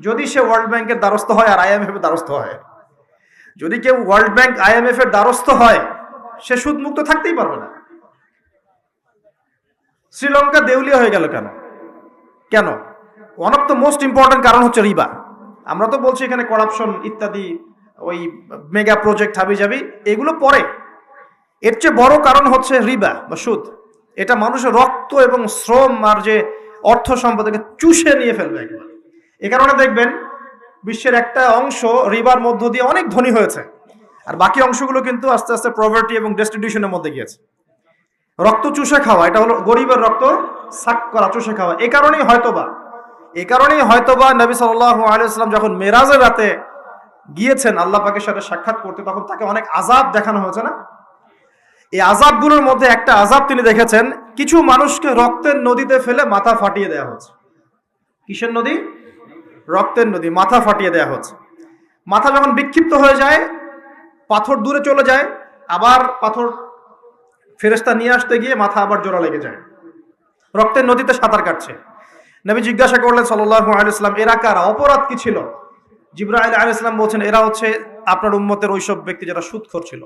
যদি সে ওয়ার্ল্ড ব্যাংকের দ্বারস্থ হয় আর IMF এর দ্বারস্থ হয়। যদি কেউ ওয়ার্ল্ড ব্যাংক IMF এর দ্বারস্থ হয়, সে সুদমুক্ত থাকতেই পারবে না। শ্রীলঙ্কা দেউলিয়া হয়ে গেল কেন? কেন? One of the most important কারণ হচ্ছে রিবা। আমরা তো বলছি এখানে করাপশন ইত্যাদি, ওই মেগা প্রজেক্ট হাবিজাবি, এগুলো পরে। এর চেয়ে বড় কারণ হচ্ছে রিবা বা সুদ। এটা মানুষের রক্ত এবং শ্রম আর যে অর্থ সম্পদকে চুষে নিয়ে ফেলবে একবার। এ কারণে দেখবেন বিশ্বের একটা অংশ রিবার মধ্য দিয়ে অনেক ধনী হয়েছে, আর বাকি অংশগুলো কিন্তু আস্তে আস্তে পভার্টি এবং ডেস্টিটিউশনের মধ্যে গিয়েছে। রক্ত চুষে খাওয়া, এটা হলো গরিবের রক্ত সাক করা, চুষে খাওয়া। এই কারণেই হয়তোবা নবী সাল্লাল্লাহু আলাইহি ওয়াসাল্লাম যখন মেরাজের রাতে গিয়েছেন আল্লাহ পাকের সাথে সাক্ষাৎ করতে, তখন তাকে অনেক আযাব দেখানো হয়েছে না? এই আযাবগুলোর মধ্যে একটা আযাব তিনি দেখেছেন, কিছু মানুষকে রক্তের নদীতে ফেলে মাথা ফাটিয়ে দেওয়া হচ্ছে। কিসের নদী? রক্তের নদী। মাথা ফাটিয়ে দেওয়া হচ্ছে। মাথা যখন বিক্ষিপ্ত হয়ে যায়, পাথর দূরে চলে যায়, আবার পাথর ফেরেশতা নিয়ে আসতে গিয়ে মাথা আবার জোড়া লেগে যায়। রক্তের নদীতে সাঁতার কাটছে। নবী জিজ্ঞাসা করলেন সাল্লাল্লাহু আলাইহি ওয়াসাল্লাম, এরা কারা? অপরাধ কি ছিল? জিবরাইল আলাইহিস সালাম বলছেন, এরা হচ্ছে আপনার উম্মতের ওইসব ব্যক্তি যারা সুদখোর ছিল।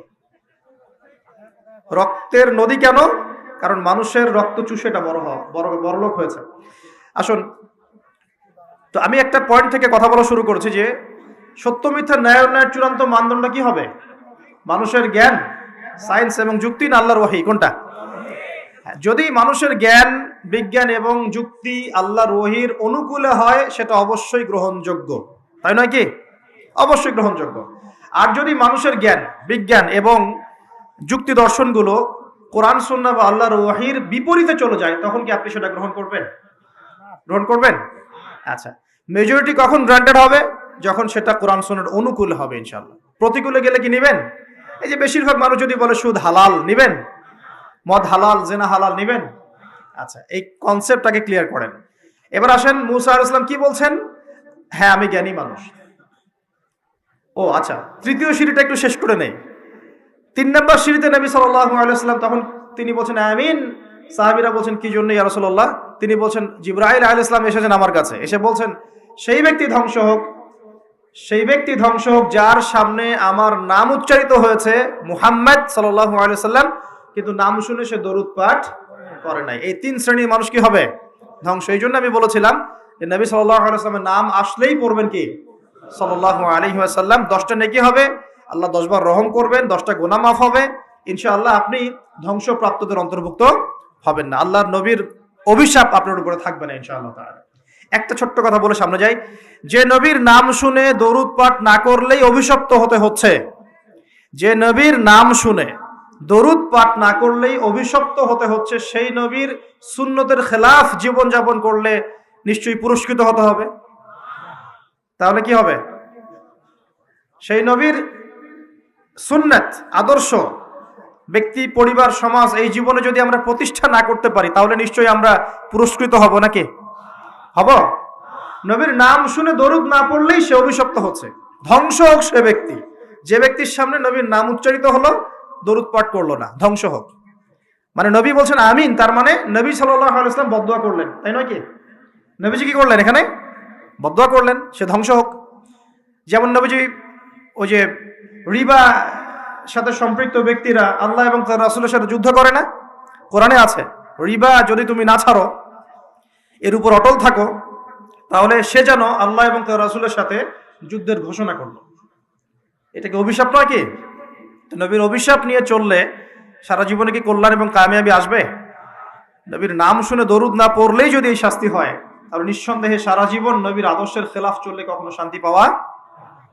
রক্তের নদী কেন? কারণ মানুষের রক্ত চুষে এটা বড়লোক হয়েছে। আসুন, তো আমি একটা পয়েন্ট থেকে কথা বলা শুরু করেছি যে সত্য মিথ্যা ন্যায় অন্যায়ের চূড়ান্ত মানদণ্ড কি হবে? মানুষের জ্ঞান, সায়েন্স এবং যুক্তি, না আল্লাহর ওহী? কোনটা? যদি মানুষের জ্ঞান, বিজ্ঞান এবং যুক্তি আল্লাহর ওহীর অনুকূলে হয়, সেটা অবশ্যই গ্রহণযোগ্য, তাই নয় কি? অবশ্যই গ্রহণযোগ্য। আর যদি মানুষের জ্ঞান, বিজ্ঞান এবং যুক্তি দর্শনগুলো কোরআন সুন্নাহ বা আল্লাহর ওহীর বিপরীতে চলে যায়, তখন কি আপনি সেটা গ্রহণ করবেন? গ্রহণ করবেন? আচ্ছা, মেজরিটি কখন গ্রান্টেড হবে? যখন সেটা কোরআন সুন্নাহর অনুকূলে হবে ইনশাআল্লাহ। প্রতিকূলে গেলে কি নেবেন? এই যে বেশিরভাগ মানুষ যদি বলে সুদ হালাল, নেবেন? মদ হালাল, জিনা হালাল, নেবেন? আচ্ছা, এই কনসেপ্টটাকে ক্লিয়ার করেন। এবার আসেন, মুসা আলাইহিস সালাম কি বলছেন? হ্যাঁ, আমি জ্ঞানী মানুষ। ও আচ্ছা, তৃতীয় সিঁড়িটা একটু শেষ করে নেই। 3 নম্বর সিঁড়িতে নবী সাল্লাল্লাহু আলাইহি ওয়াসাল্লাম তখন তিনি বলছেন আমিন। সাহাবীরা বলছেন কি জন্য ইয়া রাসূলুল্লাহ? তিনি বলছেন জিবরাইল আলাইহিস সালাম এসেছেন আমার কাছে, এসে বলছেন সেই ব্যক্তি ধ্বংস হোক যার সামনে আমার নাম উচ্চারিত হয়েছে মুহাম্মদ সাল্লাল্লাহু আলাইহি ওয়াসাল্লাম, কিন্তু নাম শুনে সে দরুদ পাঠ করে নাই। এই 3 শ্রেণীর মানুষ কি হবে? ধ্বংস। এই জন্য আমি বলেছিলাম যে নবী সাল্লাল্লাহু আলাইহি ওয়াসাল্লামের নাম আসলেই পড়বেন কি সাল্লাল্লাহু আলাইহি ওয়াসাল্লাম। 10টা নেকি হবে, আল্লাহ 10 বার রহম করবেন, 10টা গুনাহ মাফ হবে ইনশাআল্লাহ। আপনি ধ্বংসপ্রাপ্তদের অন্তর্ভুক্ত হবেন না। আল্লাহর নবীর অভিশাপ আপনার উপরে থাকবে না ইনশাআল্লাহ তাআলা। একটা ছোট্ট কথা বলে সামনে যাই, যে নবীর নাম শুনে দরুদ পাঠ না করলেই অভিশপ্ত হতে হচ্ছে, যে নবীর নাম শুনে দরুদ পাঠ না করলেই অভিশপ্ত হতে হচ্ছে, সেই নবীর সুন্নতের খেলাফ জীবন যাপন করলে নিশ্চয়ই পুরস্কৃত হতে হবে। তাহলে কি হবে? সেই নবীর সুন্নাত, আদর্শ, ব্যক্তি, পরিবার, সমাজ, এই জীবনে যদি আমরা প্রতিষ্ঠা না করতে পারি, তাহলে নিশ্চয়ই আমরা পুরস্কৃত হব নাকি? হব? নবীর নাম শুনে দরুদ না পড়লেই সে অভিশপ্ত হচ্ছে। ধ্বংস হোক সে ব্যক্তি, যে ব্যক্তির সামনে নবীর নাম উচ্চারিত হলো, দরুদ পাঠ করলো না, ধ্বংস হোক। মানে নবী বলছেন আমিন, তার মানে নবী সাল্লাল্লাহু আলাইহি ওয়াসাল্লাম বদদুয়া করলেন, তাই নয় কি? নবীজি কি করলেন? এখানে বদদুয়া করলেন, সে ধ্বংস হোক। যেমন নবীজি ওই যে রিবা সাথে সম্পৃক্ত ব্যক্তিরা আল্লাহ এবং তার রাসূলের সাথে যুদ্ধ করে না? কোরআনে আছে, রিবা যদি তুমি না ছাড়ো, এর উপর অটল থাকো, তাহলে সে যেন আল্লাহ এবং তার রাসূলের সাথে যুদ্ধের ঘোষণা করলো। এটা কি অভিশাপ নয় কি? নবীর অভিশাপ নিয়ে চললে সারা জীবনে কি কল্যাণ এবং কামিয়াবি আসবে? নবীর নাম শুনে দরুদ না পড়লেই যদি এই শাস্তি হয়, তাহলে নিঃসন্দেহে সারা জীবন নবীর আদর্শের খেলাফ চললে কখনো শান্তি পাওয়া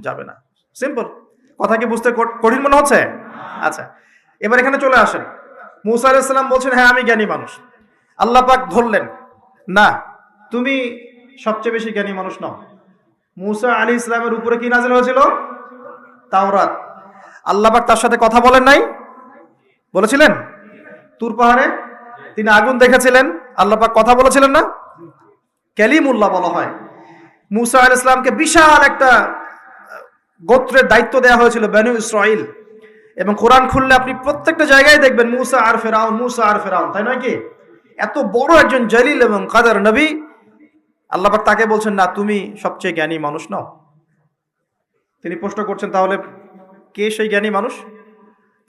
যাবে না। সিম্পল কথা, কি বুঝতে কঠিন মনে হচ্ছে? আচ্ছা, এবার এখানে চলে আসেন। মুসা আলাইহিস সালাম বলছেন হ্যাঁ আমি জ্ঞানী মানুষ। আল্লাহ পাক ধরলেন না, তুমি সবচেয়ে বেশি জ্ঞানী মানুষ নও। মুসা আলাইহিস সালামের উপরে কি নাযিল হয়েছিল? তাওরাত। আল্লাহ পাক তার সাথে কথা বলেন নাই? বলেছিলেন? তুর পাহাড়ে তিনি আগুন দেখেছিলেন, আল্লাহ পাক কথা বলেছিলেন না? কালিমুল্লাহ বলা হয়। মুসা আলাইহিস সালামকে বিশাল একটা গোত্রের দায়িত্ব দেওয়া হয়েছিল, বনু ইসরাইল। এবং কোরআন খুললে আপনি প্রত্যেকটা জায়গায় দেখবেন মুসা আর ফেরাউন, মুসা আর ফেরাউন, তাই নয় কি? এত বড় একজন জলিল এবং কাদের নবী আল্লাহ পাক তাকে বলছেন, না তুমি সবচেয়ে জ্ঞানী মানুষ নও। তিনি প্রশ্ন করছেন, তাহলে কে সেই জ্ঞানী মানুষ?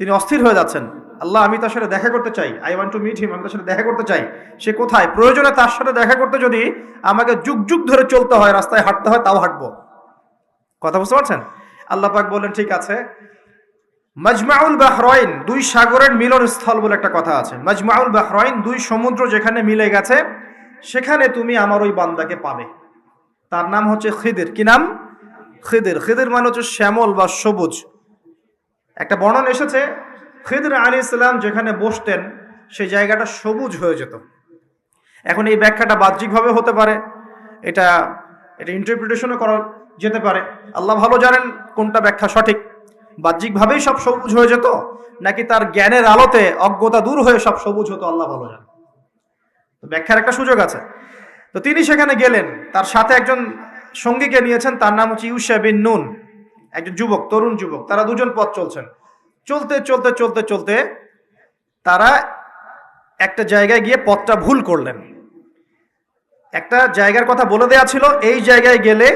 তিনি অস্থির হয়ে যাচ্ছেন, আল্লাহ আমি তার সাথে দেখা করতে চাই, I want to meet him, আমি তার সাথে দেখা করতে চাই। সে কোথায়? প্রয়োজনে তার সাথে দেখা করতে যদি আমাকে যুগ যুগ ধরে চলতে হয়, রাস্তায় হাঁটতে হয়, তাও হাঁটবো। কথা বুঝতে পারছেন? আল্লাহ পাক বললেন, ঠিক আছে, মাজমাউল বাহরাইন, দুই সাগরের মিলন স্থল বলে একটা কথা আছে। মাজমাউল বাহরাইন, দুই সমুদ্র যেখানে মিলে গেছে, সেখানে তুমি আমার ওই বান্দাকে পাবে। তার নাম হচ্ছে খিদির। কি নাম? খিদির। খিদির মানে হচ্ছে শ্যামল বা সবুজ। একটা বর্ণনা এসেছে, খিদির আলাইহিস সালাম যেখানে বসতেন সেই জায়গাটা সবুজ হয়ে যেত। এখন এই ব্যাখ্যাটা বাহ্যিকভাবে হতে পারে, এটা ইন্টারপ্রিটেশনও করা যেতে পারে। আল্লাহ ভালো জানেন কোনটা ব্যাখ্যা সঠিক। বাহ্যিকভাবেই সব সবুজ হয়ে যেত, নাকি তার জ্ঞানের আলোতে অজ্ঞতা দূর হয়ে সব সবুজ হতো, আল্লাহ ভালো জানেন। ব্যাখ্যার একটা সুযোগ আছে। তো তিনি সেখানে গেলেন, তার সাথে একজন সঙ্গীকে নিয়েছেন, তার নাম হচ্ছে ইউশা বিন নুন, একজন যুবক, তরুণ যুবক। তারা দুজন পথ চলছেন। চলতে চলতে চলতে চলতে তারা একটা জায়গায় গিয়ে পথটা ভুল করলেন। একটা জায়গার কথা বলে দেয়া ছিল, এই জায়গায় গেলে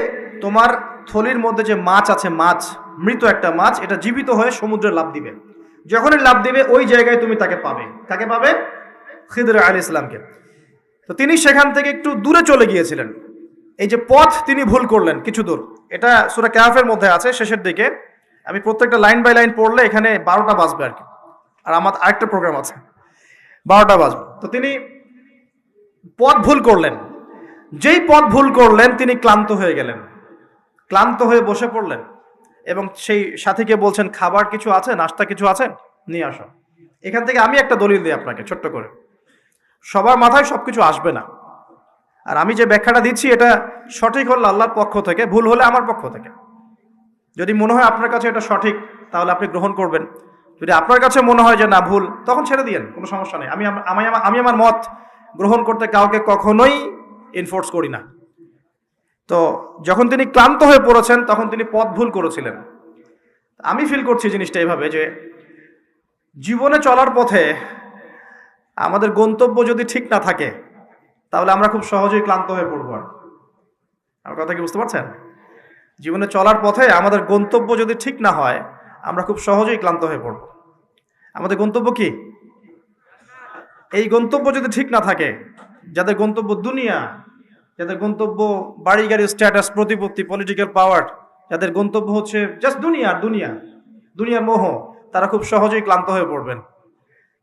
তোমার থলির মধ্যে যে মাছ আছে, মাছ, মৃত একটা মাছ, এটা জীবিত হয়ে সমুদ্রে লাফ দিবে। যখনই লাফ দিবে ওই জায়গায় তুমি তাকে পাবে। কাকে পাবে? খিদির আলাইহিস সালামকে। তো তিনি সেখান থেকে একটু দূরে চলে গিয়েছিলেন। এই যে পথ তিনি ভুল করলেন কিছু দূর, এটা সূরা কাহফের মধ্যে আছে শেষের দিকে। আমি প্রত্যেকটা লাইন বাই লাইন পড়লে এখানে 12টা বাজবে আর কি, আর আমার আরেকটা প্রোগ্রাম আছে, 12টা বাজবে। তো তিনি পথ ভুল করলেন। যেই পথ ভুল করলেন তিনি ক্লান্ত হয়ে গেলেন, ক্লান্ত হয়ে বসে পড়লেন এবং সেই সাথীকে বলছেন, খাবার কিছু আছে, নাস্তা কিছু আছে, নিয়ে আসো। এখান থেকে আমি একটা দলিল দিই আপনাকে ছোট্ট করে। সবার মাথায় সবকিছু আসবে না, আর আমি যে ব্যাখ্যাটা দিচ্ছি এটা সঠিক হলে আল্লাহর পক্ষ থেকে, ভুল হলে আমার পক্ষ থেকে। যদি মনে হয় আপনার কাছে এটা সঠিক, তাহলে আপনি গ্রহণ করবেন। যদি আপনার কাছে মনে হয় যে না ভুল, তখন ছেড়ে দিয়েন, কোনো সমস্যা নেই। আমি আমার মত গ্রহণ করতে কাউকে কখনোই এনফোর্স করি না। তো যখন তিনি ক্লান্ত হয়ে পড়েছেন, তখন তিনি পথ ভুল করেছিলেন। আমি ফিল করছি জিনিসটা এভাবে, যে জীবনে চলার পথে আমাদের গন্তব্য যদি ঠিক না থাকে, তাহলে আমরা খুব সহজেই ক্লান্ত হয়ে পড়বো। আমার কথা কি বুঝতে পারছেন? জীবনে চলার পথে আমাদের গন্তব্য যদি ঠিক না হয়, আমরা খুব সহজেই ক্লান্ত হয়ে পড়ব। আমাদের গন্তব্য কি? এই গন্তব্য যদি ঠিক না থাকে, যাদের গন্তব্য দুনিয়া, যাদের গন্তব্য বাড়ি গাড়ি, স্ট্যাটাস, প্রতিপত্তি, পলিটিক্যাল পাওয়ার, যাদের গন্তব্য হচ্ছে জাস্ট দুনিয়ার মোহ, তারা খুব সহজেই ক্লান্ত হয়ে পড়বেন।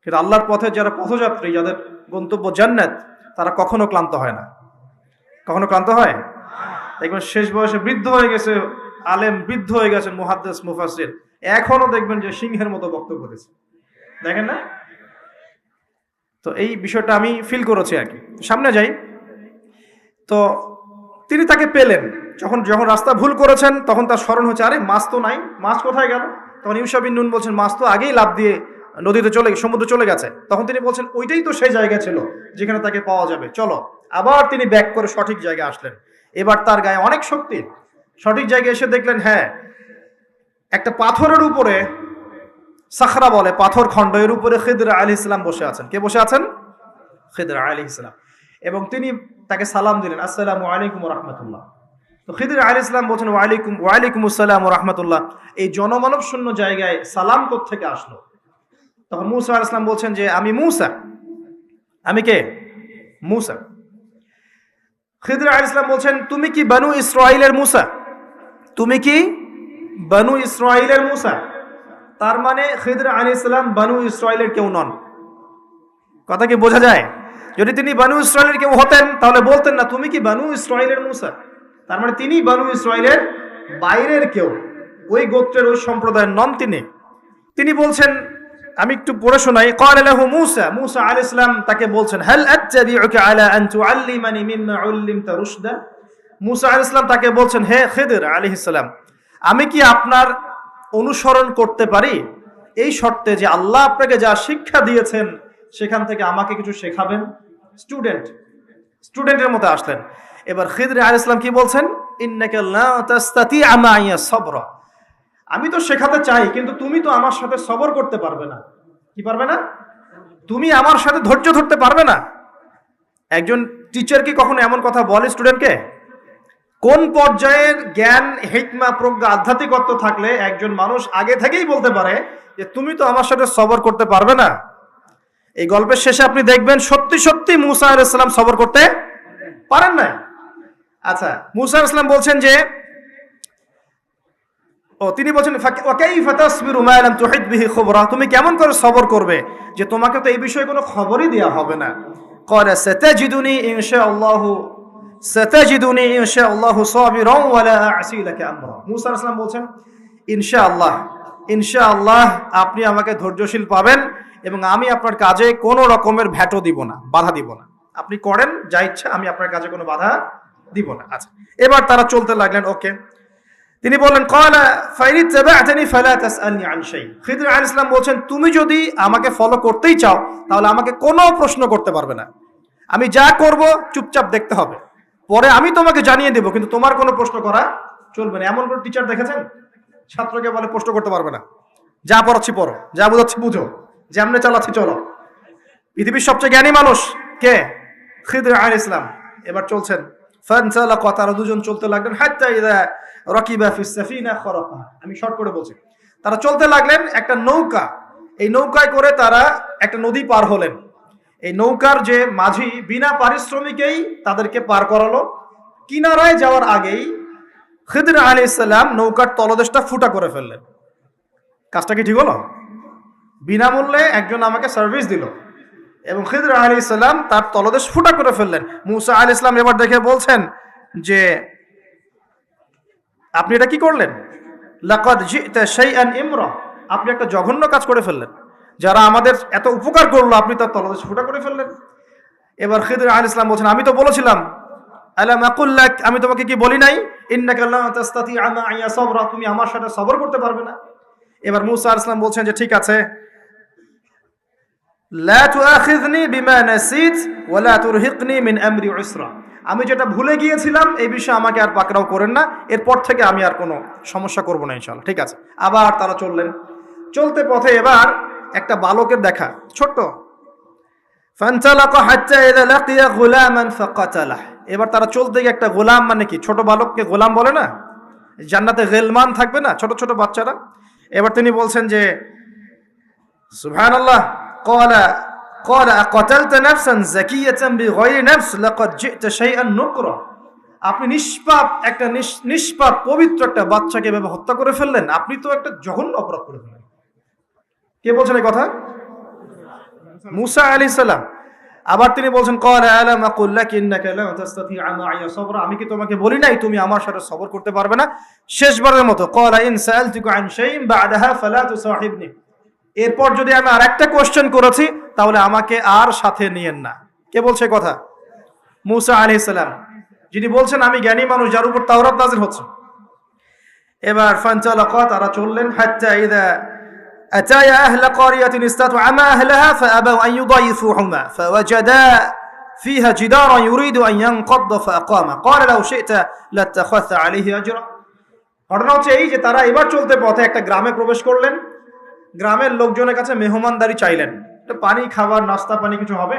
কিন্তু আল্লাহর পথে যারা পথযাত্রী, যাদের গন্তব্য জান্নাত, তারা কখনো ক্লান্ত হয় না। কখনো ক্লান্ত হয়? দেখবেন শেষ বয়সে বৃদ্ধ হয়ে গেছে আলেম, বৃদ্ধ হয়ে গেছেন মুহাদ্দিস, মুফাসসির, এখনো দেখবেন যে সিংহের মতো বক্তব্য দিচ্ছে, দেখেন না? তো এই বিষয়টা আমি ফিল করেছি আর কি। সামনে যাই। তো তিনি তাকে পেলেন, যখন রাস্তা ভুল করেছেন, তখন তার স্মরণ হচ্ছে, আরে মাছ তো নাই, মাছ কোথায় গেল? তখন ইউশা বিন নুন বলছেন, মাছ তো আগেই লাফ দিয়ে নদীতে সমুদ্রে চলে গেছে। তখন তিনি বলছেন, ওইটাই তো সেই জায়গা ছিল যেখানে তাকে পাওয়া যাবে, চলো। আবার তিনি ব্যাক করে সঠিক জায়গায় আসলেন। এবার তার গায়ে অনেক শক্তি। সঠিক জায়গায় এসে দেখলেন, হ্যাঁ, একটা পাথরের উপরে, সাখরা বলে, পাথর খণ্ড, এর উপরে খিদির আলাইহিস সালাম বসে আছেন। কে বসে আছেন? খিদির আলাইহিস সালাম। এবং তিনি তাকে সালাম দিলেন, আসসালামু আলাইকুম ওয়া রাহমাতুল্লাহ। তো খিদির আলাইহিস সালাম বলছেন, ওয়ালাইকুম আসসালাম ওয়া রাহমাতুল্লাহ। এই জনমানব শূন্য জায়গায় সালাম কোত্থেকে আসলো? তখন মূসা আলাইহিস সালাম বলছেন যে, আমি মূসা। আমি কে? মূসা। খিদির আলাইহিস সালাম বলছেন, তুমি কি বনু ইসরাঈলের মূসা? তুমি কি বনু ইসরাঈলের মূসা? তার মানে খিদির আলাইহিস সালাম বনু ইসরাঈলের কেউ নন। কথা কি বোঝা যায়? যদি তিনি বনু ইসরাঈলের কেউ হতেন, তাহলে বলতেন না, তুমি কি বনু ইসরাঈলের মূসা? তার মানে তিনি বনু ইসরাঈলের বাইরের কেউ, ওই গোত্রের, ওই সম্প্রদায়ের নন তিনি। তিনি বলছেন, আমি একটু পড়ে শোনাই। ক্বালা লাহু মূসা, মূসা আলাইহিস সালাম তাকে বলছেন, হাল আত্তাবিউকা আলা আন তুআল্লিমানি মিম্মা উল্লিমতা রুশদা। মূসা আলাইহিস সালাম তাকে বলছেন, হে খিদির আলাইহিস সালাম, আমি কি আপনার অনুসরণ করতে পারি এই শর্তে যে আল্লাহ আপনাকে যা শিক্ষা দিয়েছেন সেখান থেকে আমাকে কিছু শেখাবেন? স্টুডেন্টের মতো আসলেন। এবার খিদির আলাইহিস সালাম কি বলছেন? ইন্নাকা লা তাস্তাতিআ মাইয়া সাবরা। আমি তো শেখাতে চাই, কিন্তু তুমি তো আমার সাথে সবর করতে পারবে না। কি পারবে না? তুমি আমার সাথে ধৈর্য ধরতে পারবে না। একজন টিচার কি কখনো এমন কথা বলে স্টুডেন্টকে? কোন পর্যায়ের জ্ঞান, হিকমা, প্রজ্ঞা, আধ্যাত্মিকত্ব থাকলে একজন মানুষ আগে থেকেই বলতে পারে যে তুমি তো আমার সাথে সবর করতে পারবে না? এই গল্পের শেষে আপনি দেখবেন সত্যি সত্যি মুসা আলাইহিস সালাম সবর করতে পারেন না। আচ্ছা, মুসা আলাইহিস সালাম বলছেন যে তিনি বলছেন ওয়াকাইফা তাসবিরু মা লাম তুহিত বিহি খুবরা, তুমি কেমন করে সবর করবে যে তোমাকে তো এই বিষয়ে কোনো খবরই দেয়া হবে না। ক্বালা সাতাজিদুনি ইনশাআল্লাহু সাবিরান ওয়া লা আ'সি লাকা আমরা। মুসা আলাইহিস সালাম বলছেন ইনশাআল্লাহ আপনি আমাকে ধৈর্যশীল পাবেন এবং আমি আপনার কাজে কোনো রকমের ভ্যাটও দিব না, বাধা দিব না। আপনি করেন যা ইচ্ছা, আমি আপনার কাজে কোনো বাধা দিব না। আচ্ছা, এবার তারা চলতে লাগলেন। ওকে, তিনি বললেন ক্বালা ফাইন ইত্তাবা'তানি ফালা তাসআলনি আন শাই। খিদর আলাইহিস সালাম বলছেন তুমি যদি আমাকে ফলো করতেই চাও তাহলে আমাকে কোনো প্রশ্ন করতে পারবে না, আমি যা করব চুপচাপ দেখতে হবে, পরে আমি তোমাকে জানিয়ে দেব, কিন্তু তোমার কোনো প্রশ্ন করা চলবে না। এমন কোন টিচার দেখেছেন ছাত্রকে বলে প্রশ্ন করতে পারবে না, যা পড়াচ্ছি পড়ো, যা বুঝাচ্ছি বুঝো, যেমনে চালাচ্ছি চলো। পৃথিবীর সবচেয়ে জ্ঞানী মানুষ কে? খিদর আলাইহিস সালাম। এবার চলছেন ফানসালাকা, তারা দুজন চলতে লাগলেন হাত্তা ইযা রাকিবা ফিস সাফিনা খারাকা। আমি শর্ট করে বলছি, তারা চলতে লাগলেন একটা নৌকা, এই নৌকায় করে তারা একটা নদী পার হলেন। এই নৌকার যে মাঝি বিনা পারিশ্রমিকেই তাদেরকে পার করালো। কিনারায় যাওয়ার আগেই খিদর আলাইহিস সালাম নৌকার তলদেশটা ফুটা করে ফেললেন। কাজটা কি ঠিক হলো? বিনামূল্যে একজন আমাকে সার্ভিস দিল এবং খিদর আলাইহিস সালাম তার তলদেশ ফুটা করে ফেললেন। মুসা আলাইহিস সালাম এবার দেখে বলছেন যে আপনি এটা কি করলেন? লাকাদ জি'তা শাইআন ইমরা, আপনি একটা জঘন্য কাজ করে ফেললেন। যারা আমাদের এত উপকার করলো আপনি তার তলদেশ ফুটা করে ফেললেন। এবার খিদর আলাইহিস সালাম বলছেন আমি তো বলেছিলাম, আলাম আকুল লাক, আমি তোমাকে কি বলি নাই ইন্নাকা লা তাসতাতি'আ মা'ইয়া সাবরা, তুমি আমার সাথে সবর করতে পারবে না। এবার মুসা আলাইহিস সালাম বলছেন যে ঠিক আছে, লা তুআখিযনি বিমা নাসিত ওয়া লা তুরহিকনি মিন আমরি উসরা, আমি যেটা ভুলে গিয়েছিলাম এই বিষয়ে আমাকে আর পাকড়াও করেন না, এরপর থেকে আমি আর কোনো সমস্যা করব না ইনশাআল্লাহ। ঠিক আছে। আবার তারা চললেন, চলতে পথে এবার একটা বালকের দেখা, ছোট্ট। ফানতালাকা হাত্তা ইযা লাকিয়া গুলামান ফাকাতালাহ, এবার তারা চলতে গিয়ে একটা গোলাম, মানে কি ছোট বালককে গোলাম বলে না, জান্নাতে গিলমান থাকবে না, ছোট ছোট বাচ্চারা। এবার তিনি বলছেন যে সুবহানাল্লাহ, ক্বালা আকাতালতা নাফসান যাকিয়াতান বিগাইরি নাফস লাকাদ জি'তা শাইআন নুকরা, আপনি নিষ্পাপ একটা নিষ্পাপ পবিত্র একটা বাচ্চাকে এভাবে হত্যা করে ফেললেন, আপনি তো একটা জঘন্য অপরাধ করে ফেললেন। কে বলছেন এই কথা? মুসা আলাইহিস সালাম। আবার তিনি বলছেন ক্বালা আলাম আকুল লাক ইন্নাকা লা তাসতাতি'আ মা'ইয়া সাবরা, আমি কি তোমাকে বলি নাই তুমি আমার সাথে সবর করতে পারবে না? শেষবারের মতো ক্বালা ইন সাআলতুকা আন শাইইন বা'দাহা ফালা তুসাহিবনি, এরপর যদি আমি আরেকটা কোশ্চেন করেছি তাহলে আমাকে আর সাথে নিয়েন না। কে বলছে কথা? মুসা আলাইহিস সালাম, যিনি বলছেন আমি জ্ঞানী মানুষ, যার উপর তাওরাত নাযিল হচ্ছে। এবার ফানতালাকা, তারা চললেন হাত্তা ইযা আতায়া আহলা ক্বারিয়াতিন ইসতাতআমা আহলাহা ফাআবাউ আন ইউদাইফুহুমা ফাওয়াজাদা ফিহা জিদারান ইউরিদু আন ইয়ানকাদ্দা ফাআকামা ক্বালা লাউ শি'তা লাত্তাখাযতা আলাইহি আজরা। ঘটনা হচ্ছে এই যে তারা এবার চলতে পথে একটা গ্রামে প্রবেশ করলেন, গ্রামের লোকজনের কাছে মেহমানদারি চাইলেন, পানি খাবার নাস্তা পানি কিছু হবে,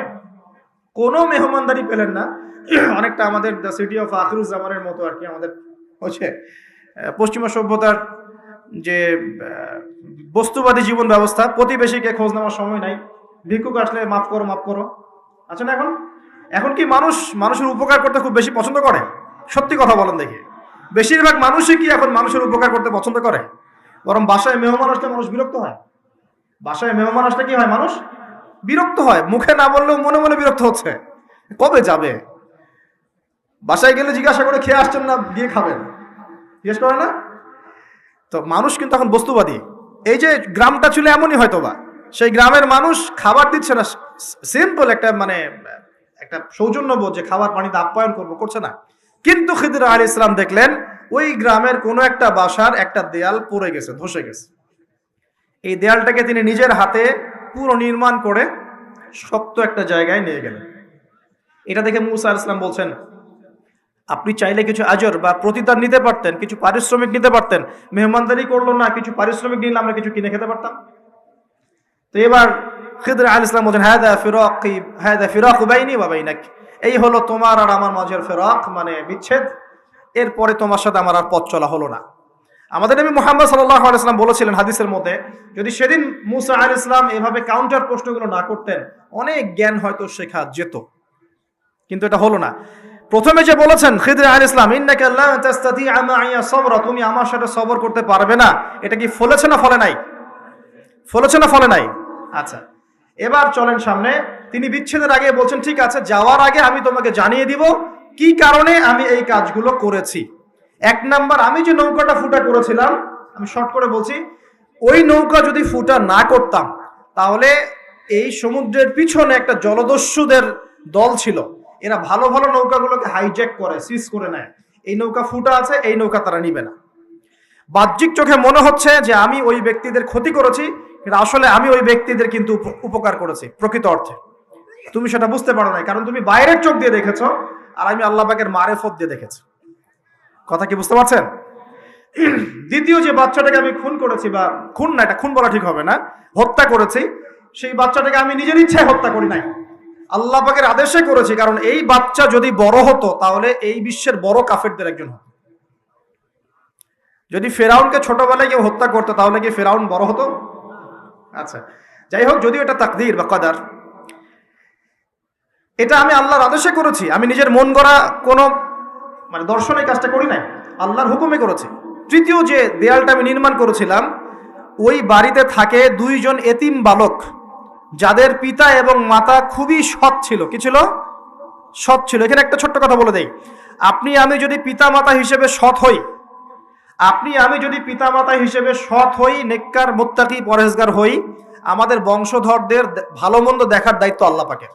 কোনো মেহমানদারি পেলেন না। অনেকটা আমাদের দ্য সিটি অফ আখিরুজ্জামানের মতো আর কি, আমাদের হচ্ছে পশ্চিমা সভ্যতার যে বস্তুবাদী জীবন ব্যবস্থা, প্রতিবেশীকে খোঁজ নেওয়ার সময় নাই, ভিক্ষুক আসলে মাফ করো মাফ করো। আচ্ছা না, এখন কি মানুষের উপকার করতে খুব বেশি পছন্দ করে? সত্যি কথা বলেন দেখি, বেশিরভাগ মানুষই কি এখন মানুষের উপকার করতে পছন্দ করে? বরং বাসায় মেহমান আসলে মানুষ বিরক্ত হয়। বাসায় মেহমান আসলে কি হয়? মানুষ বিরক্ত হয়, মুখে না বললেও মনে মনে বিরক্ত হচ্ছে, কবে যাবে। বাসায় গেলে জিজ্ঞাসা করে খেয়ে আসছেন না, গিয়ে খাবেন, জিজ্ঞেস করে না। তো মানুষ কিন্তু এখন বস্তুবাদী। এই যে গ্রামটা ছিল এমনই হয়তোবা, সেই গ্রামের মানুষ খাবার দিচ্ছে না, সিম্পল একটা একটা সৌজন্যবোধ যে খাবার পানিতে আপ্যায়ন করছে না। কিন্তু খিদর আলাইহিস সালাম দেখলেন ওই গ্রামের কোনো একটা বাসার একটা দেয়াল পড়ে গেছে, ধসে গেছে। এই দেয়ালটাকে তিনি নিজের হাতে পুরো নির্মাণ করে শক্ত একটা জায়গায় নিয়ে গেলেন। এটা দেখে মুসা আলাইহিস সালাম বলছেন আপনি চাইলে কিছু আজর বা প্রতিদান নিতে পারতেন, কিছু পারিশ্রমিক নিতে পারতেন। মেহমানদারি করলো না, কিছু পারিশ্রমিক নিলে আমরা কিছু কিনে খেতে পারতাম। তো এবার খিদর আলাইহিস সালাম বলেন হাদা ফিরাকু বাইনি ওয়া বাইনাক, এই হলো তোমার আর আমার মাঝের ফেরাক, মানে বিচ্ছেদ। এরপরে তোমার সাথে আমার আর পথ চলা হলো না। আমাদের নবী মুহাম্মদ সাল্লাল্লাহু আলাইহি ওয়াসাল্লাম বলেছিলেন হাদিসের মধ্যে, যদি সেদিন মুসা আলাইহিস সালাম এভাবে কাউন্টার প্রশ্নগুলো না করতেন, অনেক জ্ঞান হয়তো শেখা যেত, কিন্তু এটা হলো না। প্রথমে যে বলেছেন খিদর আলাইহিস সালাম, ইন্নাকা লা তাস্তাতিআ মাইয়া সাবরা, তুমি আমার সাথে সবর করতে পারবে না, এটা কি ফলেছে না ফলে নাই? ফলেছে না ফলে নাই? আচ্ছা, এবার চলেন সামনে। তিনি বিচ্ছেদের আগে বলছেন, ঠিক আছে, যাওয়ার আগে আমি তোমাকে জানিয়ে দিব কি কারণে আমি এই কাজগুলো করেছি। এক নাম্বার, আমি যে নৌকাটা ফুটা করেছিলাম, আমি শর্ট করে বলছি, ওই নৌকা যদি ফুটা না করতাম তাহলে এই সমুদ্রের পিছনে একটা জলদস্যুদের দল ছিল, এরা ভালো ভালো নৌকাগুলোকে হাইজ্যাক করে, সিজ করে নেয়। এই নৌকা ফুটা আছে, এই নৌকা তারা নিবে না। বাহ্যিক চোখে মনে হচ্ছে যে আমি ওই ব্যক্তিদের ক্ষতি করেছি, কিন্তু আসলে আমি ওই ব্যক্তিদের কিন্তু উপকার করেছি প্রকৃত অর্থে। তুমি সেটা বুঝতে পারো না, কারণ তুমি বাইরের চোখ দিয়ে দেখেছো, আর আমি আল্লাহ পাকের মারেফত দিয়ে দেখেছি। কথা কি বুঝতে পারছেন? দ্বিতীয় যে বাচ্চাটাকে আমি খুন করেছি, বা খুন না, এটা খুন বলা ঠিক হবে না, হত্যা করেছি, সেই বাচ্চাটাকে আমি নিজের ইচ্ছায় হত্যা করি নাই, আল্লাহ পাকের আদেশে করেছি। কারণ এই বাচ্চা যদি বড় হতো তাহলে এই বিশ্বের বড় কাফেরদের একজন হতো। যদি ফেরাউনকে ছোটবেলায় কেউ হত্যা করতো তাহলে কি ফেরাউন বড় হতো? আচ্ছা, যাই হোক, যদিও এটা তাকদীর বা কদর, এটা আমি আল্লাহর আদেশে করেছি। আমি নিজের মন গড়া কোনো মানে দর্শনে কাজটা করি নাই, আল্লাহর হুকুমে করেছি। তৃতীয় যে দেয়ালটা আমি নির্মাণ করেছিলাম, ওই বাড়িতে থাকে দুইজন এতিম বালক, যাদের পিতা এবং মাতা খুবই সৎ ছিল। কি ছিল? সৎ ছিল। এখানে একটা ছোট্ট কথা বলে দেই, আপনি আমি যদি পিতা মাতা হিসেবে সৎ হই, নেককার মুত্তাকি পরহেজগার হই, আমাদের বংশধরদের ভালো মন্দ দেখার দায়িত্ব আল্লাহ পাকের।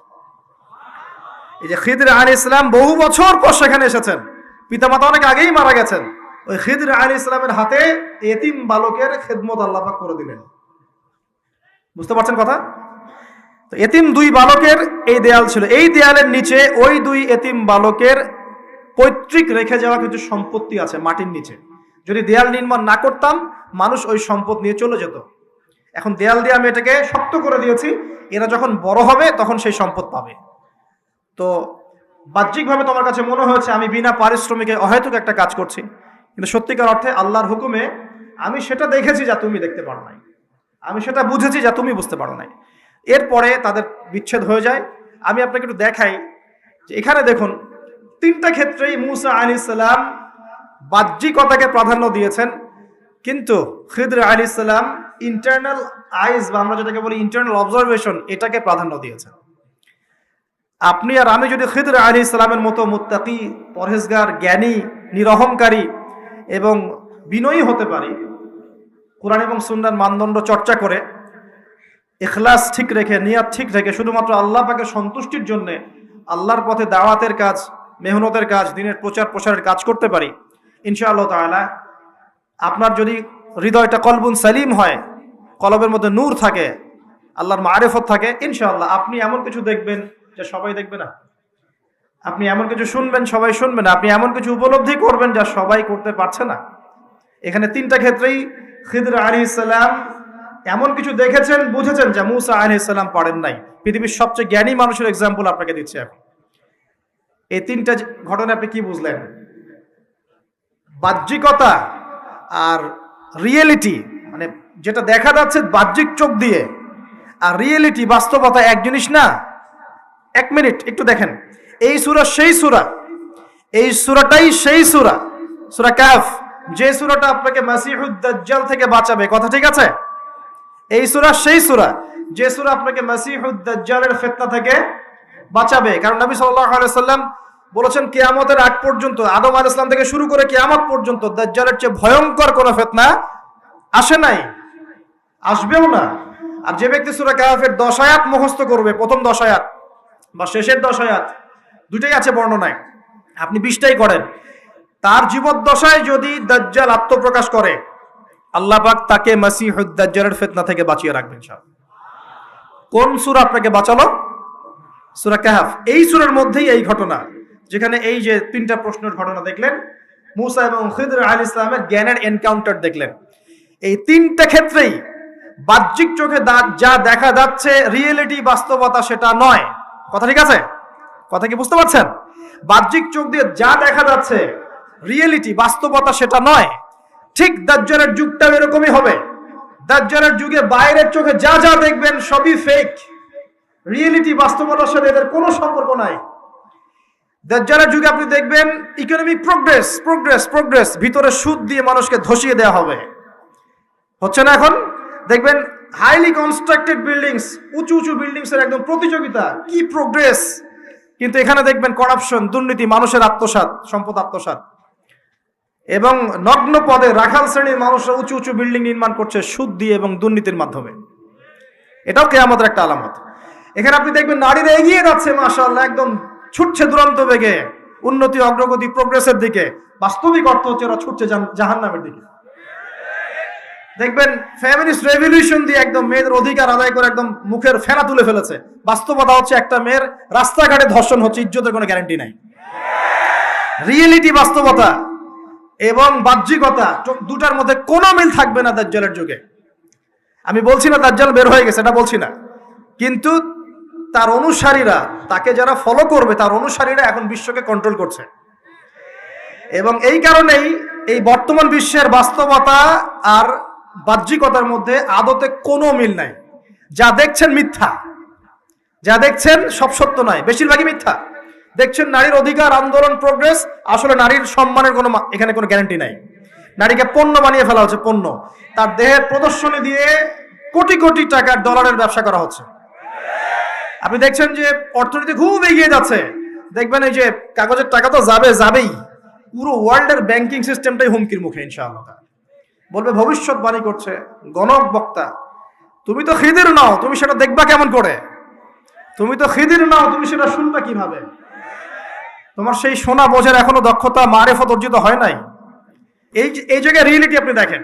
এই যে খিদর আলাইহিস সালাম বহু বছর পর সেখানে এসেছেন, পিতামাতা অনেক আগেই মারা গেছেন, ওই খিদর আলাইহিস সালামের হাতে এতিম বালকের খেদমত আল্লাহ পাক করে দিলেন। বুঝতে পারছেন কথা? তো এতিম দুই বালকের এই দেয়াল ছিল, এই দেয়ালের নিচে ওই দুই এতিম বালকের পৈতৃক রেখে যাওয়া কিছু সম্পত্তি আছে মাটির নিচে। যদি দেয়াল নির্মাণ না করতাম, মানুষ ওই সম্পদ নিয়ে চলে যেত। এখন দেয়াল দিয়ে আমি এটাকে শক্ত করে দিয়েছি, এরা যখন বড় হবে তখন সেই সম্পদ পাবে। তো বাহ্যিকভাবে তোমার কাছে মনে হয়েছে আমি বিনা পারিশ্রমিকে অহেতুক একটা কাজ করছি, কিন্তু সত্যিকার অর্থে আল্লাহর হুকুমে আমি সেটা দেখেছি যা তুমি দেখতে পারো নাই, আমি সেটা বুঝেছি যা তুমি বুঝতে পারো নাই। এরপরে তাদের বিচ্ছেদ হয়ে যায়। আমি আপনাকে একটু দেখাই যে এখানে দেখুন, তিনটা ক্ষেত্রেই মুসা আলাইহিস সালাম বাহ্যিকতাকে প্রাধান্য দিয়েছেন, কিন্তু খিদর আলাইহিস সালাম ইন্টারনাল আইজ, বা আমরা যেটাকে বলি ইন্টারনাল অবজারভেশন, এটাকে প্রাধান্য দিয়েছেন। আপনি আর আমি যদি খিদর আলাইহিস সালামের মতো মুত্তাকি, পরহেজগার, জ্ঞানী, নিরহংকারী এবং বিনয়ী হতে পারি, কোরআন এবং সুন্নাহর মানদণ্ড চর্চা করে, ইখলাস ঠিক রেখে, নিয়াত ঠিক রেখে, শুধুমাত্র আল্লাহ পাকের সন্তুষ্টির জন্য আল্লাহর পথে দাওয়াতের কাজ, মেহনতের কাজ, দিনের প্রচার প্রসারের কাজ করতে পারি, ইনশাআল্লাহ তাআলা আপনার যদি হৃদয়টা কলবুন সালিম হয়, কলবের মধ্যে নূর থাকে, আল্লাহর মারিফত থাকে, ইনশাআল্লাহ আপনি এমন কিছু দেখবেন যা সবাই দেখবে না, আপনি এমন কিছু শুনবেন সবাই শুনবে না, আপনি এমন কিছু উপলব্ধি করবেন যা সবাই করতে পারছে না। এখানে তিনটা ক্ষেত্রেই খিদর আলাইহিস সালাম এমন কিছু দেখেছেন, বুঝেছেন যা মুসা আলাইহিস সালাম পারেন নাই। পৃথিবীর সবচেয়ে জ্ঞানী মানুষের এক্সাম্পল আপনাকে দিচ্ছি এখন। এই তিনটা ঘটনা আপনি কি বুঝলেন? বাহ্যিকতা আর রিয়েলিটি, মানে যেটা দেখা যাচ্ছে বাহ্যিক চোখ দিয়ে, আর রিয়েলিটি, বাস্তবতা এক জিনিস না। এক মিনিট একটু দেখেন, এই সূরা সেই সূরা, এই সূরাটাই সেই সূরা, সূরা কাহফ, যে সূরাটা আপনাকে মাসিহুদ দাজ্জাল থেকে বাঁচাবে। কথা ঠিক আছে? এই সূরা সেই সূরা, যে সূরা আপনাকে মাসিহুদ দাজ্জালের ফিতনা থেকে বাঁচাবে। কারণ নবী সাল্লাল্লাহু আলাইহি সাল্লাম বলেছেন, কিয়ামতের আগ পর্যন্ত, আদম আলাইহিস সালাম থেকে শুরু করে কিয়ামত পর্যন্ত দাজ্জালের চেয়ে ভয়ঙ্কর কোনো ফিতনা আসে নাই, আসবেও না। আর যে ব্যক্তি সূরা কাহফের 10 আয়াত মুখস্থ করবে, প্রথম 10 আয়াত বা শেষের 10 আয়াত, দুটাই আছে বর্ণনায়, আপনি 20টাই করেন, তার জীবদ্দশায় যদি দাজ্জাল আত্মপ্রকাশ করে, আল্লাহ পাক তাকে মাসিহুদ দাজ্জালের ফিতনা থেকে বাঁচিয়ে রাখবেন ইনশাআল্লাহ। কোন সূরা আপনাকে বাঁচালো? সূরা কাহফ। এই সূরার মধ্যেই এই ঘটনা, যেখানে এই যে তিনটা প্রশ্নের ঘটনা দেখলেন, মুসা এবং খিদর আলাইহিস সালামের জ্ঞানের এনকাউন্টার দেখলেন। এই তিনটা ক্ষেত্রেই বাহ্যিক চোখে যা দেখা যাচ্ছে রিয়েলিটি, বাস্তবতা সেটা নয়। কথা ঠিক আছে? কথা কি বুঝতে পারছেন? বাহ্যিক চোখ দিয়ে যা দেখা যাচ্ছে রিয়েলিটি, বাস্তবতা সেটা নয়। ঠিক দাজ্জালের যুগটাও এরকমই হবে। দাজ্জালের যুগে বাইরের চোখে যা যা দেখবেন সবই ফেক, রিয়েলিটি বাস্তবতার সাথে এদের কোনো সম্পর্ক নাই। দাজ্জালের যুগে আপনি দেখবেন ইকোনমিক প্রোগ্রেস প্রোগ্রেস প্রোগ্রেস, ভিতরে সুদ দিয়ে মানুষকে ধসিয়ে দেওয়া হবে, হচ্ছে না? এখন দেখবেন হাইলি কনস্ট্রাক্টেড বিল্ডিংস, উঁচু উঁচু বিল্ডিংস এর একদম প্রতিযোগিতা, কি প্রোগ্রেস। কিন্তু এখানে দেখবেন করাপশন, দুর্নীতি, মানুষের আত্মসাৎ, সম্পদ আত্মসাৎ, এবং নগ্ন পদে রাখাল শ্রেণীর মানুষরা উঁচু উঁচু বিল্ডিং নির্মাণ করছে সুদ দিয়ে এবং দুর্নীতির মাধ্যমে। এটাও কিয়ামতের একটা আলামত। এখানে আপনি দেখবেন নারীরা এগিয়ে যাচ্ছে, মাশাআল্লাহ, একদম ছুটছে দুরন্ত বেগে উন্নতি, অগ্রগতি, প্রোগ্রেসের দিকে। বাস্তবিক অর্থ হচ্ছে ওরা ছুটছে জাহান্নামের দিকে। দেখবেন ফেমিনিস্ট রেভলিউশন দিয়ে একদম মেয়েদের অধিকার আদায় করে একদম মুখের ফেনা তুলে ফেলেছে। বাস্তবতা হচ্ছে একটা মেয়ের রাস্তাঘাটে ধর্ষণ হচ্ছে, ইজ্জতের কোনো গ্যারান্টি নাই। রিয়েলিটি, বাস্তবতা এবং বাহ্যিকতা দুটার মধ্যে কোনো মিল থাকবে না দাজ্জালের যুগে। আমি বলছি না দাজ্জাল বের হয়ে গেছে, এটা বলছি না, কিন্তু তার অনুসারীরা, তাকে যারা ফলো করবে, তার অনুসারীরা এখন বিশ্বকে কন্ট্রোল করছে। এবং এই কারণেই এই বর্তমান বিশ্বের বাস্তবতা আর বাহ্যিকতার মধ্যে আদতে কোনো মিল নাই। যা দেখছেন মিথ্যা, যা দেখছেন সব সত্য নয়, বেশিরভাগই মিথ্যা। দেখছেন নারীর অধিকার আন্দোলন, প্রোগ্রেস, আসলে নারীর সম্মানের কোনো এখানে কোনো গ্যারান্টি নাই। নারীকে পণ্য বানিয়ে ফেলা হচ্ছে, পণ্য। তার দেহের প্রদর্শনী দিয়ে কোটি কোটি টাকার ডলারের ব্যবসা করা হচ্ছে। আপনি দেখছেন যে অর্থনীতি খুব এগিয়ে যাচ্ছে, দেখবেন এই যে কাগজের টাকা তো যাবেই, পুরো ওয়ার্ল্ডের ব্যাংকিং সিস্টেমটাই হুমকির মুখে। ইনশাআল্লাহ বলবে, ভবিষ্যৎবাণী করছে গণক বক্তা, তুমি তো খিদির নাও, তুমি সেটা দেখবা কেমন করে? তুমি তো খিদির নাও, তুমি সেটা শুনবা কিভাবে? তোমার সেই শোনা বোঝার এখনো দক্ষতা, মারেফত অর্জিত হয় নাই। এই জায়গায় রিয়েলিটি আপনি দেখেন,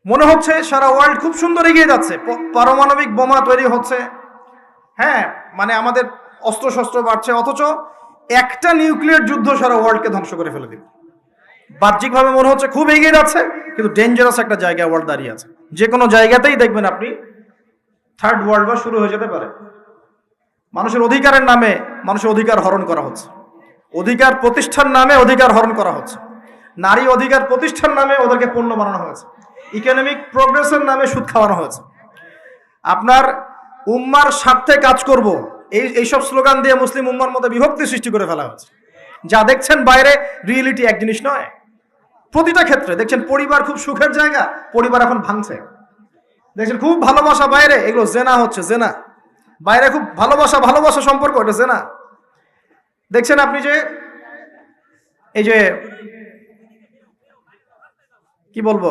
মনে হচ্ছে সারা ওয়ার্ল্ড খুব সুন্দর এগিয়ে যাচ্ছে, পারমাণবিক বোমা তৈরি হচ্ছে, হ্যাঁ, মানে আমাদের অস্ত্রশস্ত্র বাড়ছে, অথচ একটা নিউক্লিয়ার যুদ্ধ সারা ওয়ার্ল্ডকে ধ্বংস করে ফেলে দিবে। বাহ্যিকভাবে মনে হচ্ছে খুব এগিয়ে যাচ্ছে, কিন্তু ডেঞ্জারাস একটা জায়গায় ওয়ার্ল্ড দাঁড়িয়ে আছে। যে কোনো জায়গাতেই দেখবেন আপনি থার্ড ওয়ার্ল্ড ওয়ার শুরু হয়ে যেতে পারে। মানুষের অধিকারের নামে মানুষের অধিকার হরণ করা হচ্ছে, অধিকার প্রতিষ্ঠার নামে অধিকার হরণ করা হচ্ছে, নারী অধিকার প্রতিষ্ঠার নামে ওদেরকে পণ্য বানানো হয়েছে, ইকোনমিক প্রোগ্রেসের নামে সুদ খাওয়ানো হয়েছে। আপনার উম্মার স্বার্থে কাজ করব, এইসব স্লোগান দিয়ে মুসলিম উম্মার মধ্যে বিভক্তি সৃষ্টি করে ফেলা হয়েছে। যা দেখছেন বাইরে, রিয়েলিটি এক জিনিস নয়। প্রতিটা ক্ষেত্রে দেখছেন পরিবার খুব সুখের জায়গা, পরিবার এখন ভাঙছে। দেখছেন খুব ভালোবাসা বাইরে, এগুলো জেনা হচ্ছে, জেনা। বাইরে খুব ভালোবাসা সম্পর্ক, এটা জেনা। দেখছেন আপনি যে এই যে কি বলবো,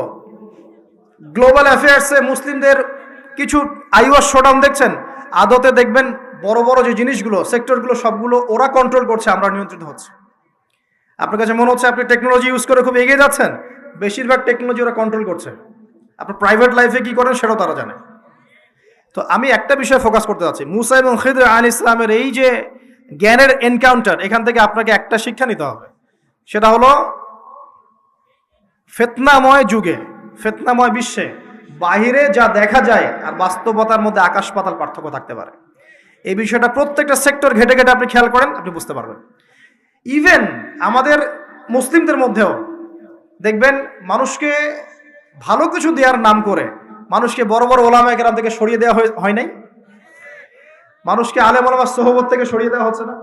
গ্লোবাল অ্যাফেয়ার্সে মুসলিমদের কিছু আইওয়াস শোডাউন দেখছেন, আদতে দেখবেন বড় বড় যে জিনিসগুলো, সেক্টরগুলো, সবগুলো ওরা কন্ট্রোল করছে, আমরা নিয়ন্ত্রিত হচ্ছে। আপনার কাছে মনে হচ্ছে আপনি টেকনোলজি ইউজ করে খুব এগিয়ে যাচ্ছেন, বেশিরভাগ টেকনোলজি ওরা কন্ট্রোল করছে। আপনার প্রাইভেট লাইফে কি করেন সেটাও তারা জানে। তো আমি একটা বিষয়ে ফোকাস করতে চাচ্ছি, মুসা এবং খিদর আলাইহিস সালামের এই যে জ্ঞানের এনকাউন্টার, এখান থেকে আপনাকে একটা শিক্ষা নিতে হবে। সেটা হলো ফিতনাময় যুগে, ফিতনাময় বিশ্বে বাহিরে যা দেখা যায় আর বাস্তবতার মধ্যে আকাশ পাতাল পার্থক্য থাকতে পারে। এই বিষয়টা প্রত্যেকটা সেক্টর ঘেটে ঘেটে আপনি খেয়াল করেন, আপনি বুঝতে পারবেন। ইভেন আমাদের মুসলিমদের মধ্যেও দেখবেন মানুষকে ভালো কিছু দেওয়ার নাম করে মানুষকে বড় বড় ওলামায়ে কেরাম থেকে সরিয়ে দেওয়া হয় নাই? মানুষকে আলেম ওলামার সোহবত থেকে সরিয়ে দেওয়া হচ্ছে না?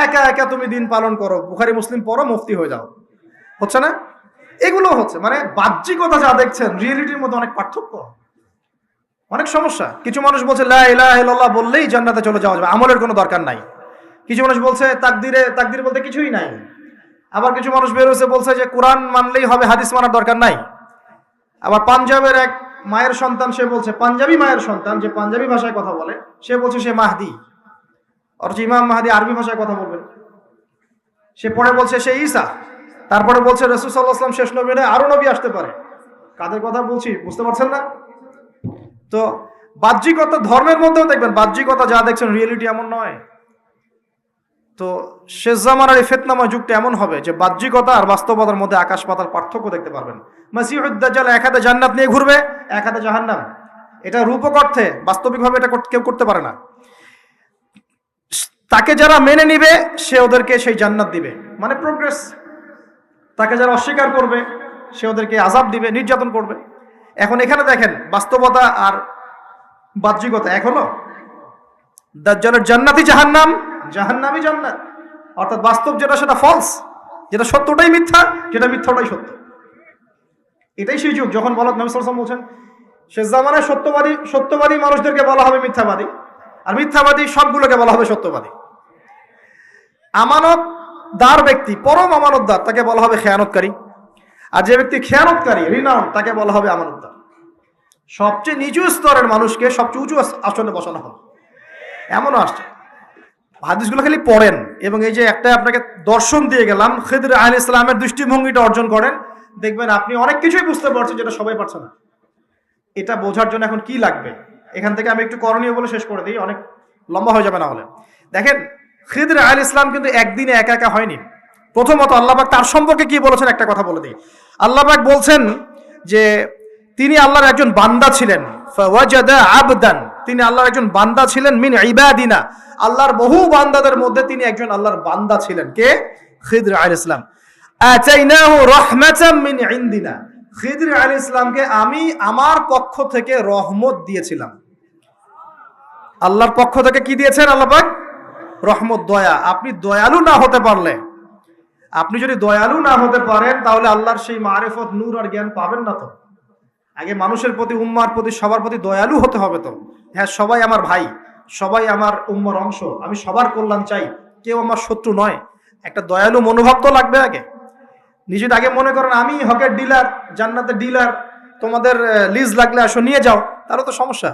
একা একা তুমি দিন পালন করো, বুখারী মুসলিম পড়ো, মুফতি হয়ে যাও, হচ্ছে না? এগুলো হচ্ছে, মানে বাহ্যিকতা যা দেখছেন রিয়েলিটির মধ্যে অনেক পার্থক্য, অনেক সমস্যা। কিছু মানুষ বলছে লা ইলাহা ইল্লাল্লাহ বললেই জান্নাতে চলে যাওয়া যাবে, আমলের কোনো দরকার নাই। কিছু মানুষ বলছে তাকদির বলতে কিছুই নাই। আবার কিছু মানুষ বের হয়েছে বলছে যে কোরআন মানলেই হবে, হাদিস মানার দরকার নাই। আবার পাঞ্জাবের এক মায়ের সন্তান, সে বলছে, পাঞ্জাবি মায়ের সন্তান যে পাঞ্জাবি ভাষায় কথা বলে, সে বলছে সে মাহদি, অথচ ইমাম মাহদি আরবি ভাষায় কথা বলবেন। সে পরে বলছে সে ঈসা, তারপরে বলছে রাসূল সাল্লাল্লাহু আলাইহি ওয়াসাল্লাম শেষ নবী নয়, আরো নবী আসতে পারে। কাদের কথা বলছি বুঝতে পারছেন না? তো বাহ্যিকতা, ধর্মের মধ্যেও দেখবেন বাহ্যিকতা যা দেখছেন রিয়েলিটি এমন নয়। তো শেষ জামানার এই ফিতনাময় যুগটা এমন হবে যে বাহ্যিকতা আর বাস্তবতার মধ্যে আকাশ পাতাল পার্থক্য দেখতে পারবেন। মাসিহুদ দাজ্জাল এক হাতে জান্নাত নিয়ে ঘুরবে, এক হাতে জাহান্নাম। এটা রূপক অর্থে, বাস্তবিকভাবে এটা কেউ করতে পারে না। তাকে যারা মেনে নিবে সে ওদেরকে সেই জান্নাত দিবে, মানে প্রোগ্রেস। তাকে যারা অস্বীকার করবে সে ওদেরকে আযাব দিবে, নির্যাতন করবে। এখন এখানে দেখেন বাস্তবতা আর বাহ্যিকতা এক হলো। দাজ্জালের জান্নাতি জাহান্নাম, জাহান্নামই জান্নাত। অর্থাৎ বাস্তব যেটা সেটা ফলস, যেটা সত্যটাই মিথ্যা, যেটা মিথ্যাটাই সত্য। এটাই সেই যুগ যখন বলা, নবী সাল্লাল্লাহু আলাইহি ওয়াসাল্লাম বলছেন শেষ জামানায় সত্যবাদী মানুষদেরকে বলা হবে মিথ্যাবাদী, আর মিথ্যাবাদী সবগুলোকে বলা হবে সত্যবাদী। আমানতদার ব্যক্তি, পরম আমানতদার, তাকে বলা হবে খেয়ানতকারী। আর যে ব্যক্তি খেয়ানতকারী, রিনাউন, তাকে বলা হবে আমানতদার। সবচেয়ে নিচু স্তরের মানুষকে সবচেয়ে উঁচু আসনে বসানো হবে, এমনও আসছে। হাদিসগুলো খালি পড়েন, এবং এই যে একটা আপনাকে দর্শন দিয়ে গেলাম, খিদর আলাইহিস সালামের দৃষ্টিভঙ্গিটা অর্জন করেন, দেখবেন আপনি অনেক কিছুই বুঝতে পারছেন যেটা সবাই পারছে না। এটা বোঝার জন্য এখন কি লাগবে, এখান থেকে আমি একটু করণীয় বলে শেষ করে দিই, অনেক লম্বা হয়ে যাবে না হলে। দেখেন, খিদর আলাইহিস সালাম কিন্তু একদিনে একা একা হয়নি। প্রথমত আল্লাহ পাক তার সম্পর্কে কি বলেছেন একটা কথা বলে দিই। আল্লাহ পাক বলছেন যে তিনি আল্লাহর একজন বান্দা ছিলেন, ফাওয়াজাদা আবদান, তিনি আল্লাহর একজন বান্দা ছিলেন, মিন ইবাদিনা, আল্লাহর বহু বান্দাদের মধ্যে তিনি একজন আল্লাহর বান্দা ছিলেন। কে? খিদর আলাইহিস সালাম। আতাইনাহু রাহমাতাম মিন ইনদিনা, খিদর আলাইহিস সালামকে আমি আমার পক্ষ থেকে রহমত দিয়েছিলাম। আল্লাহর পক্ষ থেকে কি দিয়েছেন আল্লাহ পাক? রহমত, দয়া। আপনি দয়ালু না হতে পারলে, আপনি যদি দয়ালু না হতে পারেন, তাহলে আল্লাহর সেই মারিফত, নূর আর জ্ঞান পাবেন না। তো আগে মানুষের প্রতি, উম্মার প্রতি, সবার প্রতি দয়ালু হতে হবে। তো হ্যাঁ, সবাই আমার ভাই, সবাই আমার উম্মার অংশ, আমি সবার কল্যাণ চাই, কেউ আমার শত্রু নয়। একটা দয়ালু মনোভাব তো লাগবে আগে। নিজে আগে মনে করেন আমি হকের ডিলার, জান্নাতের ডিলার, তোমাদের লিজ লাগলে আসো নিয়ে যাও, তাহলে তো সমস্যা।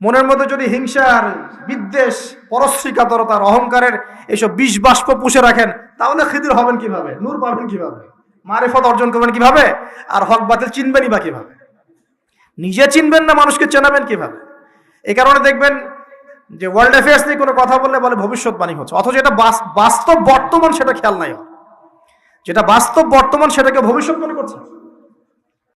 মনের মধ্যে যদি হিংসার, বিদ্বেষ, পরশ্রীকাতরতার, অহংকারের এইসব বিষ বাষ্প পুষে রাখেন, তাহলে খিদির হবেন কিভাবে? নূর পাবেন কিভাবে? মারিফত অর্জন করবেন কিভাবে? আর হক বাতিল চিনবেনই বা কিভাবে? নিজে চিনবেন না, মানুষকে চেনাবেন কিভাবে? এই কারণে দেখবেন যে ওয়ার্ল্ড অ্যাফেয়ার্স নিয়ে কোনো কথা বললে বলে ভবিষ্যৎবাণী হচ্ছে, অথচ এটা বাস্তব বর্তমান, সেটা খেয়াল নাই। যেটা বাস্তব বর্তমান সেটাকে ভবিষ্যৎ মনে করছে।